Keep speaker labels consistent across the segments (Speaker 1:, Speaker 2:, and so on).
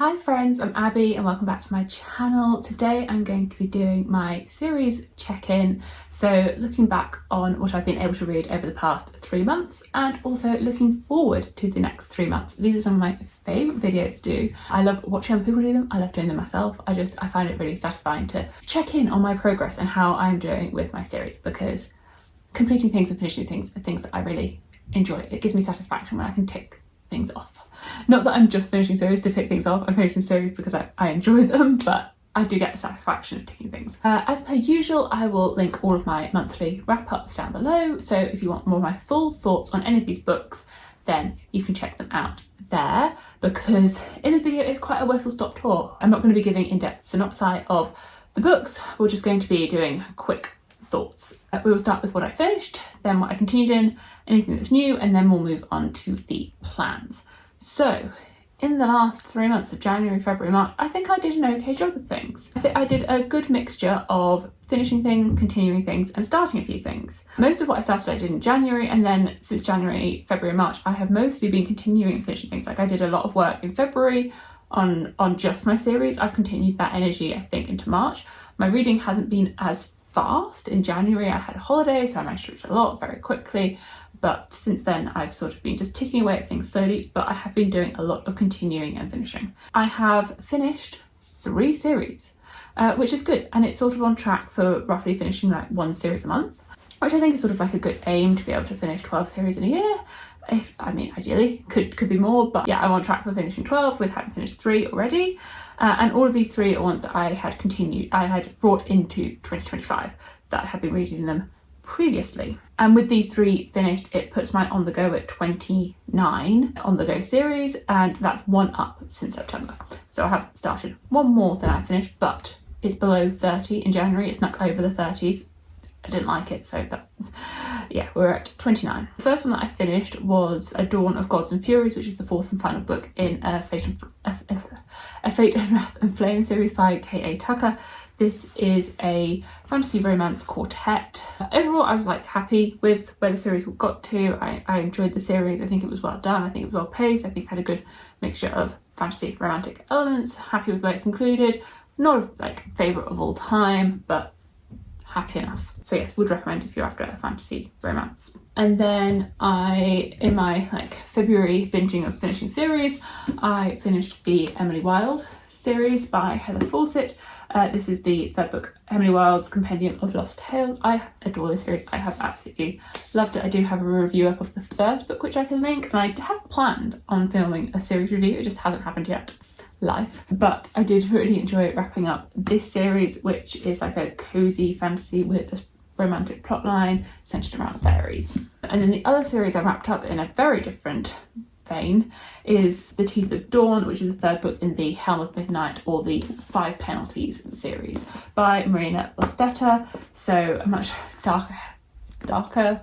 Speaker 1: Hi friends, I'm Abby and welcome back to my channel. Today I'm going to be doing my series check-in, so looking back on what I've been able to read over the past 3 months and also looking forward to the next 3 months. These are some of my favourite videos to do. I love watching other people do them, I love doing them myself. I find it really satisfying to check in on my progress and how I'm doing with my series, because completing things and finishing things are things that I really enjoy. It gives me satisfaction when I can tick things off. Not that I'm just finishing series to tick things off, I'm finishing series because I enjoy them, but I do get the satisfaction of ticking things. As per usual, I will link all of my monthly wrap-ups down below, so if you want more of my full thoughts on any of these books, then you can check them out there, because in this video it's quite a whistle-stop tour. I'm not going to be giving in-depth synopsis of the books, we're just going to be doing quick thoughts. We will start with what I finished, then what I continued in, anything that's new, and then we'll move on to the plans. So, in the last 3 months of January, February, March, I think I did an okay job of things. I think I did a good mixture of finishing things, continuing things, and starting a few things. Most of what I started I did in January, and then since January, February, March, I have mostly been continuing and finishing things. Like I did a lot of work in February on just my series. I've continued that energy, I think, into March. My reading hasn't been as fast. In January I had a holiday, so I managed to read a lot very quickly, but since then I've sort of been just ticking away at things slowly, but I have been doing a lot of continuing and finishing. I have finished 3 series, which is good, and it's sort of on track for roughly finishing like 1 series a month, which I think is sort of like a good aim, to be able to finish 12 series in a year. Ideally could be more, but yeah, I'm on track for finishing 12 with having finished 3 already. And all of these 3 are ones that I had brought into 2025, that I had been reading them previously. And with these 3 finished, it puts my on the go at 29 on the go series, and that's 1 up since September. So I have started 1 more than I finished, but it's below 30 in January. It's snuck over the 30s. I didn't like it, so that's, yeah, we're at 29. The first one that I finished was A Dawn of Gods and Furies, which is the 4th and final book in a Fate and Wrath and Flame series by K.A. Tucker. This is a fantasy romance quartet. Overall, I was like happy with where the series got to. I enjoyed the series. I think it was well done. I think it was well paced. I think it had a good mixture of fantasy romantic elements. Happy with where it concluded. Not like favourite of all time, but happy enough. So yes, would recommend if you're after a fantasy romance. And then in my February binging of finishing series, I finished the Emily Wilde series by Heather Fawcett. This is the 3rd book, Emily Wilde's Compendium of Lost Tales. I adore this series. I have absolutely loved it. I do have a review up of the 1st book, which I can link, and I have planned on filming a series review. It just hasn't happened yet. Life. But I did really enjoy wrapping up this series, which is like a cozy fantasy with a romantic plotline centered around fairies. And then the other series I wrapped up in a very different vein is The Teeth of Dawn, which is the 3rd book in the Helm of Midnight, or the 5 Penalties series by Marina Lostetta. So a much darker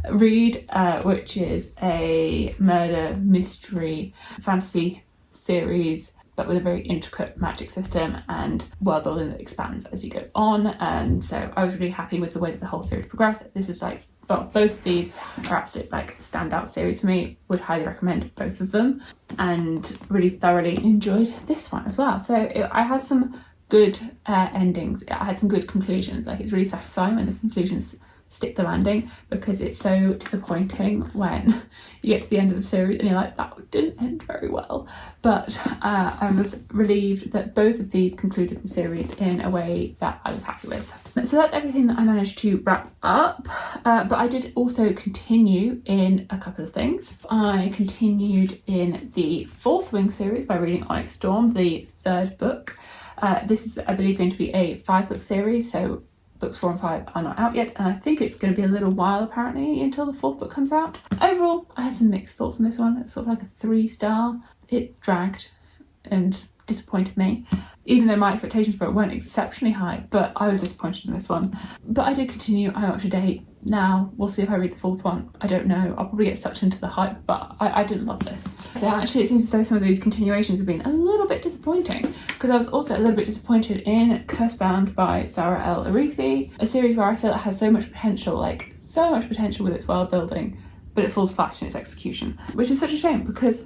Speaker 1: read, which is a murder mystery fantasy series, but with a very intricate magic system and world building that expands as you go on. And so I was really happy with the way that the whole series progressed. This is both of these are absolute standout series for me. Would highly recommend both of them, and really thoroughly enjoyed this one as well. So I had some good endings. I had some good conclusions. It's really satisfying when the conclusions stick the landing, because it's so disappointing when you get to the end of the series and you're like, that didn't end very well. But I was relieved that both of these concluded the series in a way that I was happy with. So that's everything that I managed to wrap up, but I did also continue in a couple of things. I continued in the 4th Wing series by reading Onyx Storm, the 3rd book. This is, I believe, going to be a 5-book series, so books 4 and 5 are not out yet, and I think it's going to be a little while apparently until the 4th book comes out. Overall, I had some mixed thoughts on this one. It's sort of like a 3-star. It dragged and disappointed me, even though my expectations for it weren't exceptionally high, but I was disappointed in this one. But I did continue. I'm up to date now. We'll see if I read the 4th one. I don't know. I'll probably get sucked into the hype, but I didn't love this. So actually it seems as though some of these continuations have been a little bit disappointing, because I was also a little bit disappointed in Cursebound by Sarah L. Arifi, a series where I feel it has so much potential, with its world building, but it falls flat in its execution, which is such a shame, because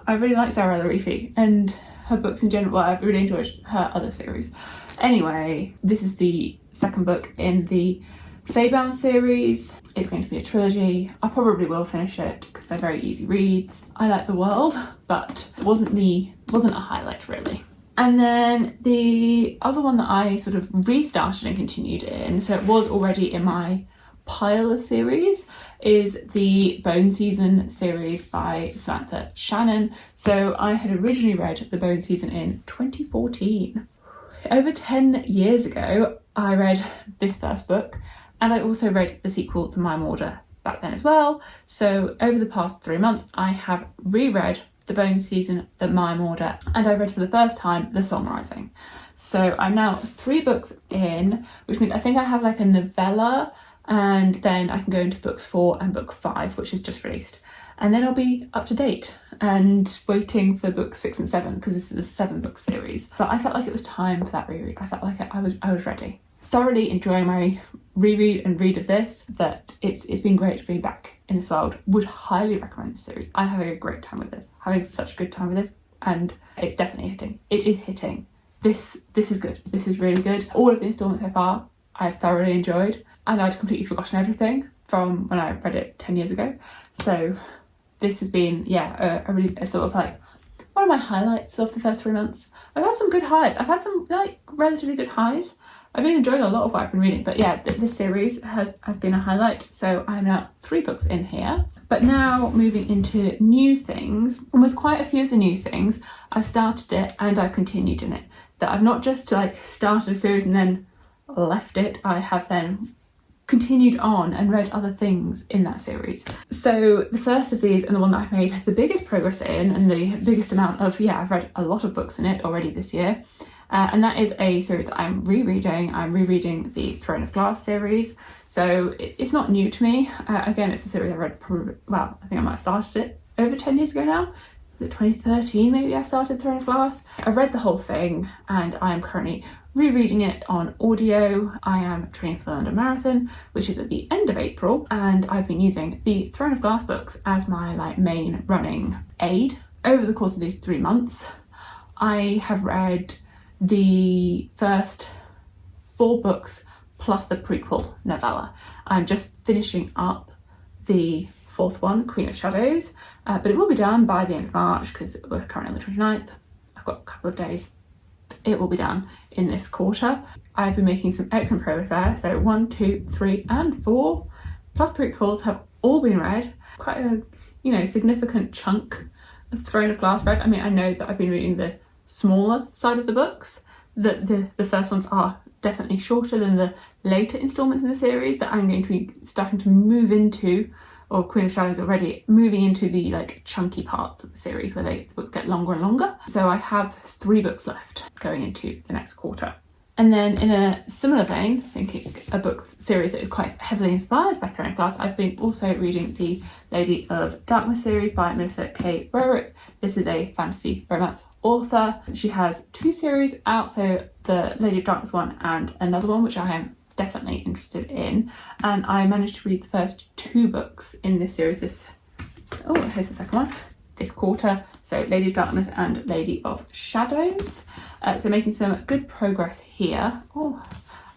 Speaker 1: I really like Sarah L. Arifi, and her books in general. Well, I've really enjoyed her other series. Anyway, this is the second book in the Feybound series. It's going to be a trilogy. I probably will finish it because they're very easy reads. I like the world, but it wasn't a highlight really. And then the other one that I sort of restarted and continued in, so it was already in my pile of series, is the Bone Season series by Samantha Shannon. So I had originally read the Bone Season in 2014. Over 10 years ago, I read this first book, and I also read the sequel to My Order back then as well. So over the past 3 months, I have reread the Bone Season, the Mime Order, and I read for the first time The Song Rising. So I'm now 3 books in, which means I think I have like a novella, and then I can go into books 4 and book 5, which is just released. And then I'll be up to date and waiting for books 6 and 7, because this is a 7-book series. But I felt like it was time for that reread. I felt like I was ready. Thoroughly enjoying my reread and read of this, that it's been great being back in this world. Would highly recommend this series. I'm having a great time with this, having such a good time with this, and it's definitely hitting. It is hitting. This is good. This is really good. All of the installments so far I've thoroughly enjoyed, and I'd completely forgotten everything from when I read it 10 years ago. So this has been, yeah, a sort of like one of my highlights of the first 3 months. I've had some good highs. I've had some like relatively good highs. I've been enjoying a lot of what I've been reading, but yeah, this series has been a highlight. So I'm now 3 books in here. But now moving into new things, and with quite a few of the new things, I've started it and I've continued in it. That I've not just like started a series and then left it, I have then continued on and read other things in that series. So the first of these, and the one that I've made the biggest progress in and the biggest amount of, I've read a lot of books in it already this year. And that is a series that I'm rereading. I'm rereading the Throne of Glass series. So it's not new to me. Again, it's a series I read probably, well, I think I might have started it over 10 years ago now. Was it 2013 maybe I started Throne of Glass? I read the whole thing and I am currently rereading it on audio. I am training for the London Marathon, which is at the end of April, and I've been using the Throne of Glass books as my like main running aid. Over the course of these 3 months, I have read the first 4 books plus the prequel novella. I'm just finishing up the 4th one, Queen of Shadows, but it will be done by the end of March because we're currently on the 29th. I've got a couple of days. It will be done in this quarter. I've been making some excellent progress there. So 1, 2, 3 and 4 plus prequels have all been read. Quite a significant chunk of Throne of Glass read. I mean, I know that I've been reading the smaller side of the books, that the first ones are definitely shorter than the later installments in the series that I'm going to be starting to move into, or Queen of Shadows already moving into the like chunky parts of the series where they get longer and longer. So I have 3 books left going into the next quarter. And then in a similar vein, thinking a book series that is quite heavily inspired by Throne of Glass, I've been also reading the Lady of Darkness series by Melissa K. Rorick. This is a fantasy romance author. She has 2 series out, so the Lady of Darkness one and another one, which I am definitely interested in. And I managed to read the first 2 books in this series. Here's the second one. This quarter, so Lady of Darkness and Lady of Shadows. So making some good progress here. Oh,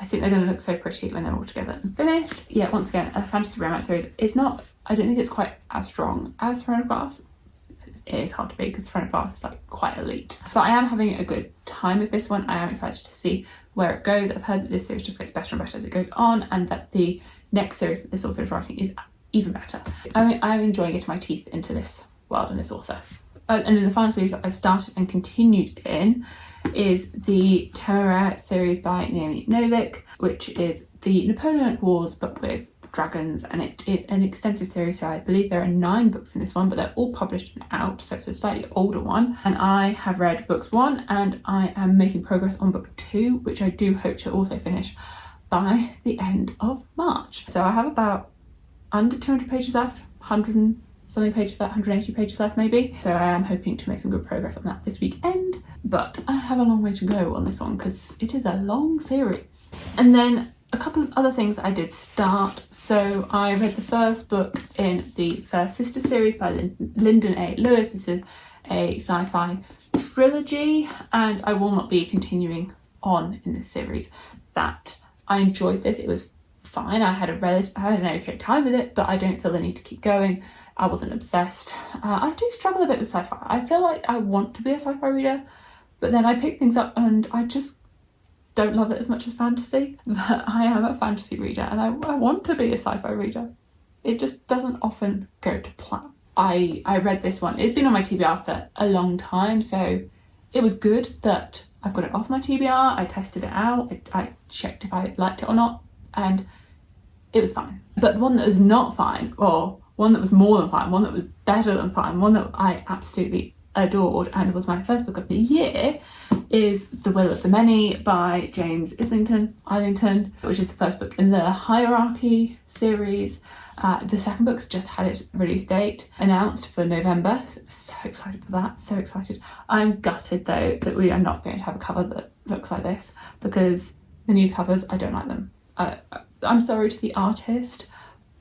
Speaker 1: I think they're going to look so pretty when they're all together and finished. Yeah, once again, a fantasy romance series. It's not, I don't think it's quite as strong as Throne of Glass. It is hard to be because Throne of Glass is like quite elite. But I am having a good time with this one. I am excited to see where it goes. I've heard that this series just gets better and better as it goes on, and that the next series that this author is writing is even better. I mean, I'm enjoying getting my teeth into this world and this author. And then the final series that I've started and continued in is the TBR series by Naomi Novik, which is the Napoleonic Wars but with dragons, and it is an extensive series, so I believe there are 9 books in this one, but they're all published and out, so it's a slightly older one. And I have read books 1 and I am making progress on book 2, which I do hope to also finish by the end of March. So I have about under 200 pages left, 100 and something pages left, 180 pages left maybe. So I am hoping to make some good progress on that this weekend, but I have a long way to go on this one because it is a long series. And then a couple of other things that I did start. So I read the first book in the First Sister series by Lyndon A. Lewis. This is a sci-fi trilogy, and I will not be continuing on in this series. That I enjoyed this, it was fine, I had an okay time with it, but I don't feel the need to keep going. I wasn't obsessed. I do struggle a bit with sci-fi. I feel like I want to be a sci-fi reader, but then I pick things up and I just don't love it as much as fantasy. But I am a fantasy reader and I want to be a sci-fi reader. It just doesn't often go to plan. I read this one. It's been on my TBR for a long time, so it was good that I've got it off my TBR. I tested it out. I checked if I liked it or not, and it was fine. But the one that was not fine, or one that was more than fine, one that was better than fine, one that I absolutely adored and was my first book of the year, is The Will of the Many by James Islington, which is the first book in the Hierarchy series. The second book's just had its release date announced for November. So excited for that, so excited. I'm gutted though that we are not going to have a cover that looks like this, because the new covers, I don't like them. I'm sorry to the artist,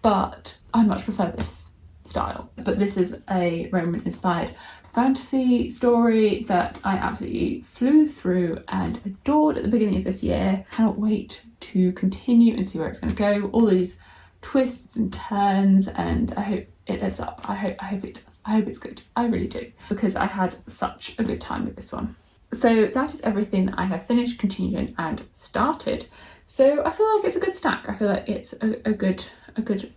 Speaker 1: but I much prefer this style. But this is a Roman-inspired fantasy story that I absolutely flew through and adored at the beginning of this year. Cannot wait to continue and see where it's going to go. All these twists and turns, and I hope it lives up. I hope it does. I hope it's good. I really do, because I had such a good time with this one. So that is everything that I have finished, continued and started. So I feel like it's a good stack. I feel like it's a good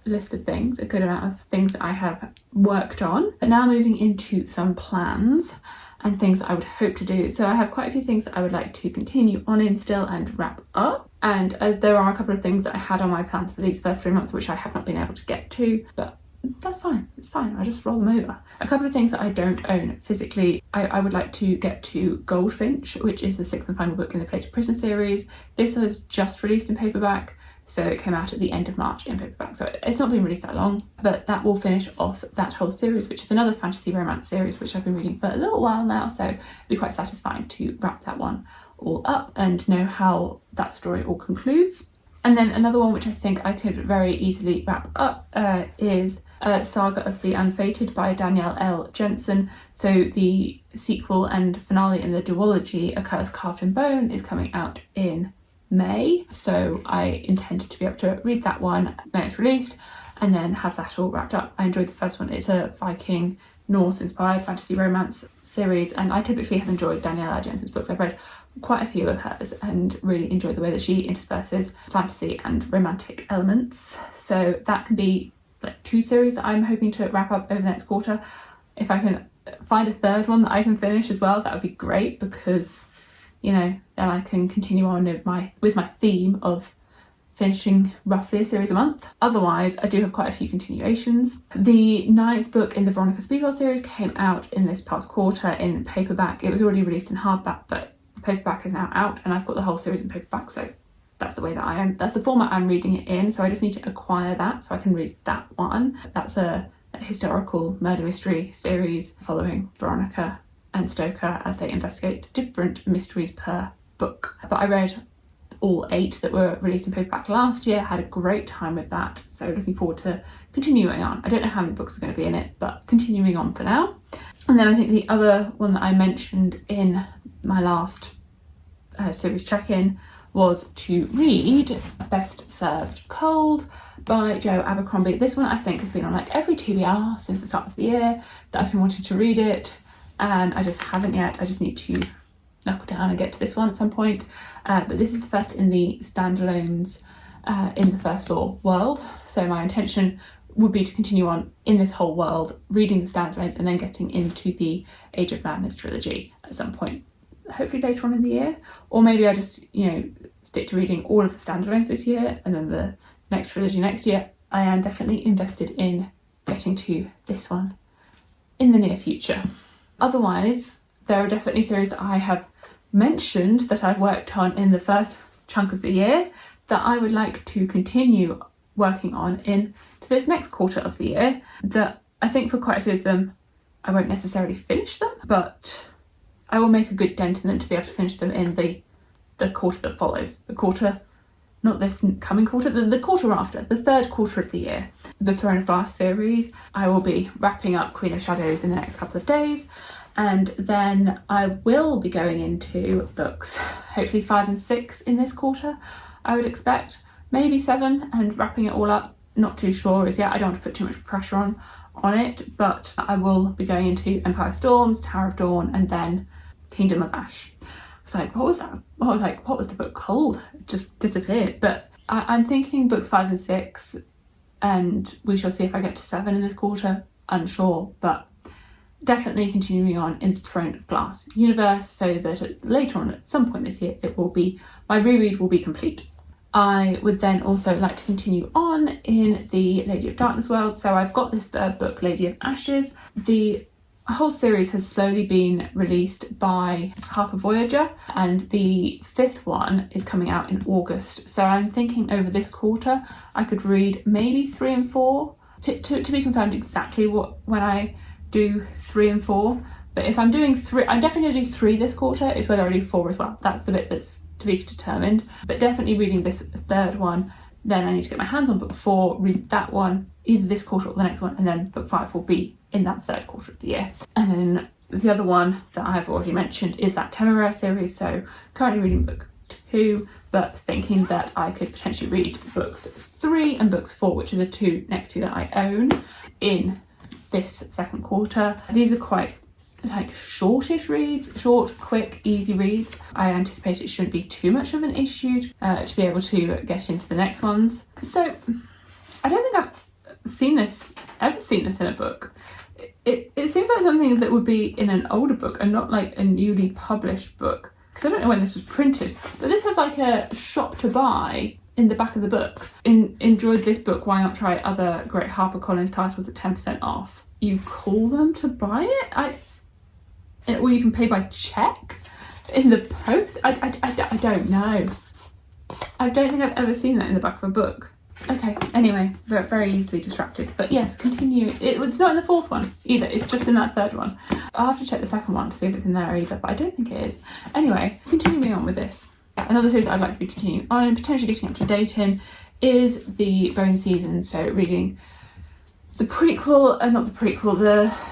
Speaker 1: list of things, a good amount of things that I have worked on. But now moving into some plans and things that I would hope to do. So I have quite a few things that I would like to continue on in still and wrap up. And there are a couple of things that I had on my plans for these first 3 months which I have not been able to get to, but that's fine, it's fine, I just roll them over. A couple of things that I don't own physically. I would like to get to Goldfinch, which is the 6th and final book in the Play to Prison series. This was just released in paperback, so it came out at the end of March in paperback, so it's not been released that long, but that will finish off that whole series, which is another fantasy romance series which I've been reading for a little while now, so it'll be quite satisfying to wrap that one all up and know how that story all concludes. And then another one which I think I could very easily wrap up is Saga of the Unfated by Danielle L. Jensen. So the sequel and finale in the duology, A Curse Carved in Bone, is coming out in May, so I intend to be able to read that one when it's released and then have that all wrapped up. I enjoyed the first one. It's a Viking Norse inspired fantasy romance series, and I typically have enjoyed Danielle L. Jensen's books. I've read quite a few of hers and really enjoyed the way that she intersperses fantasy and romantic elements. So that can be like 2 series that I'm hoping to wrap up over the next quarter. If I can find a third one that I can finish as well, that would be great, because you know, then I can continue on with my theme of finishing roughly a series a month. Otherwise, I do have quite a few continuations. The 9th book in the Veronica Spiegel series came out in this past quarter in paperback. It was already released in hardback, but the paperback is now out and I've got the whole series in paperback, so that's the way that I am. That's the format I'm reading it in, so I just need to acquire that so I can read that one. That's a historical murder mystery series following Veronica and Stoker as they investigate different mysteries per book. But I read all 8 that were released in paperback last year, had a great time with that, so looking forward to continuing on. I don't know how many books are going to be in it, but continuing on for now. And then I think the other one that I mentioned in my last series check-in was to read Best Served Cold by Jo Abercrombie. This one I think has been on like every TBR since the start of the year, that I've been wanting to read it, and I just haven't yet. I just need to knuckle down and get to this one at some point. But this is the first in the standalones in the First Law world, so my intention would be to continue on in this whole world, reading the standalones and then getting into the Age of Madness trilogy at some point, hopefully later on in the year. Or maybe I just, stick to reading all of the standalones this year and then the next trilogy next year. I am definitely invested in getting to this one in the near future. Otherwise, there are definitely series that I have mentioned that I've worked on in the first chunk of the year that I would like to continue working on into this next quarter of the year, that I think for quite a few of them I won't necessarily finish them, but I will make a good dent in them to be able to finish them in the quarter that follows. The quarter, not this coming quarter, the quarter after, the third quarter of the year. The Throne of Glass series, I will be wrapping up Queen of Shadows in the next couple of days, And then I will be going into books, hopefully 5 and 6 in this quarter, I would expect. Maybe 7 and wrapping it all up. Not too sure as yet. I don't want to put too much pressure on it, but I will be going into Empire Storms, Tower of Dawn, and then Kingdom of Ash. It's like, what was that? What was the book called? It just disappeared. But I'm thinking books 5 and 6, and we shall see if I get to 7 in this quarter. Unsure, but definitely continuing on in the Throne of Glass universe, so that later on at some point this year my reread will be complete. I would then also like to continue on in the Lady of Darkness world. So I've got this third book, Lady of Ashes. The whole series has slowly been released by Harper Voyager, and the 5th one is coming out in August. So I'm thinking over this quarter I could read maybe 3 and 4, to be confirmed exactly when I do 3 and 4. But if I'm doing 3, I'm definitely going to do 3 this quarter. It's whether I do 4 as well. That's the bit that's to be determined. But definitely reading this 3rd one. Then I need to get my hands on book 4, read that one, either this quarter or the next one, and then book 5 will be in that 3rd quarter of the year. And then the other one that I've already mentioned is that Temeraire series. So currently reading book 2, but thinking that I could potentially read books 3 and books 4, which are the next two that I own, in this 2nd quarter. These are quite like shortish reads, short, quick, easy reads. I anticipate it shouldn't be too much of an issue to be able to get into the next ones. So I don't think I've ever seen this in a book. It seems like something that would be in an older book and not like a newly published book, because I don't know when this was printed, but this has like a shop to buy in the back of the book. Enjoyed this book, why not try other great HarperCollins titles at 10% off? You call them to buy it? Or you can pay by check in the post? I don't know. I don't think I've ever seen that in the back of a book. Okay, anyway, very, very easily distracted. But yes, continue. It's not in the 4th one either. It's just in that 3rd one. I'll have to check the 2nd one to see if it's in there either, but I don't think it is. Anyway, continuing on with this. Another series that I'd like to be continuing on and potentially getting up to date in is the Bone Season. So reading the prequel, I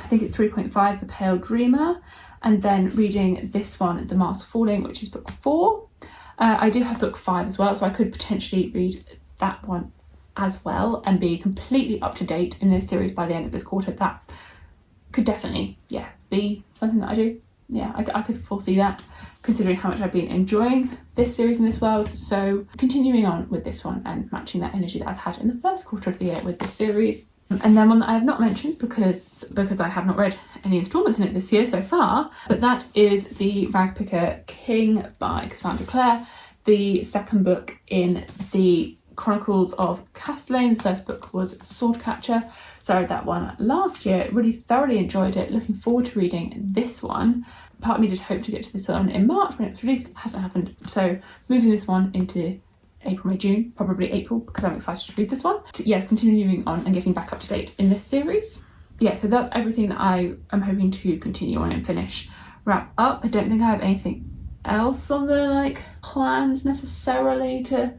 Speaker 1: think it's 3.5, The Pale Dreamer, and then reading this one, The Mask Falling, which is book 4. I do have book 5 as well, so I could potentially read that one as well and be completely up to date in this series by the end of this quarter. That could definitely, be something that I do. I could foresee that, considering how much I've been enjoying this series in this world. So continuing on with this one and matching that energy that I've had in the 1st quarter of the year with this series. And then one that I have not mentioned because I have not read any instalments in it this year so far, but that is the Ragpicker King by Cassandra Clare, the 2nd book in the Chronicles of Castellane. The 1st book was Swordcatcher. So I read that one last year, really thoroughly enjoyed it, looking forward to reading this one. Part of me did hope to get to this one in March when it was released. It hasn't happened, so moving this one into April, May, June, probably April, because I'm excited to read this one. Yes, continuing on and getting back up to date in this series. So that's everything that I am hoping to continue on and wrap up. I don't think I have anything else on the plans necessarily to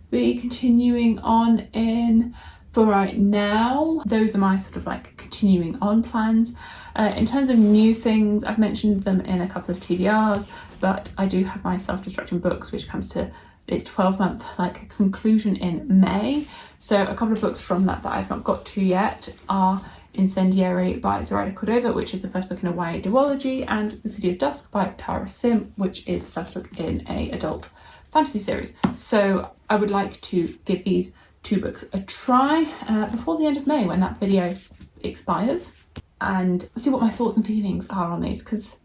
Speaker 1: be continuing on in for right now. Those are my sort of continuing on plans. In terms of new things, I've mentioned them in a couple of TBRs, but I do have my self-destructing books, which comes to its 12-month conclusion in May. So a couple of books from that I've not got to yet are Incendiary by Zoraida Cordova, which is the 1st book in a YA duology, and The City of Dusk by Tara Sim, which is the 1st book in a adult fantasy series. So I would like to give these 2 books a try before the end of May, when that video expires, and see what my thoughts and feelings are on these, because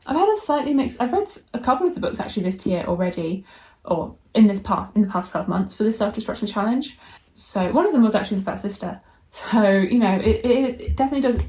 Speaker 1: I've had a slightly mixed. I've read a couple of the books actually this year already, or in the past 12 months for the self-destruction challenge. So one of them was actually The Fat Sister. So it definitely does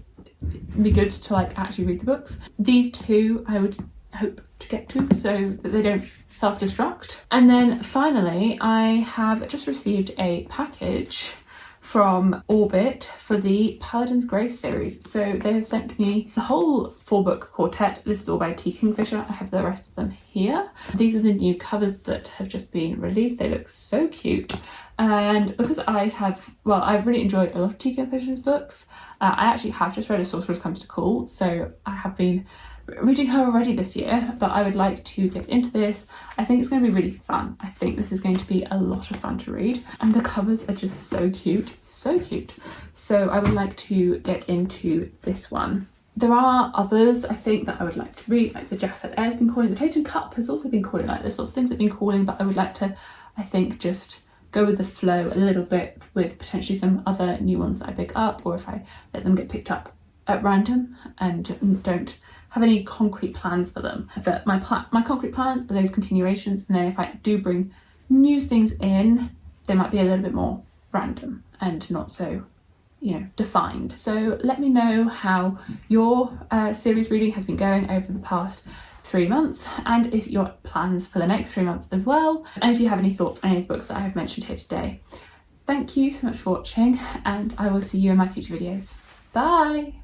Speaker 1: be good to actually read the books. These 2 I would hope to get to, so that they don't self-destruct. And then finally, I have just received a package from Orbit for the Paladin's Grace series. So they have sent me the whole 4-book quartet. This is all by T. Kingfisher. I have the rest of them here. These are the new covers that have just been released. They look so cute. And because I've really enjoyed a lot of T. Kingfisher's books. I actually have just read A Sorcerer's Comes to Call, so I have been reading her already this year, but I would like to get into this. I think it's going to be really fun. I think this is going to be a lot of fun to read, and the covers are just so cute, so cute. So I would like to get into this one. There are others I think that I would like to read, like the Jassad Air has been calling, the Tatum Cup has also been calling, like there's lots of things that have been calling, but I would like to, I think, just go with the flow a little bit with potentially some other new ones that I pick up, or if I let them get picked up at random and don't have any concrete plans for them. That my concrete plans are those continuations, and then if I do bring new things in, they might be a little bit more random and not so, you know, defined. So let me know how your series reading has been going over the past 3 months, and if your plans for the next 3 months as well, and if you have any thoughts on any of the books that I have mentioned here today. Thank you so much for watching, and I will see you in my future videos. Bye!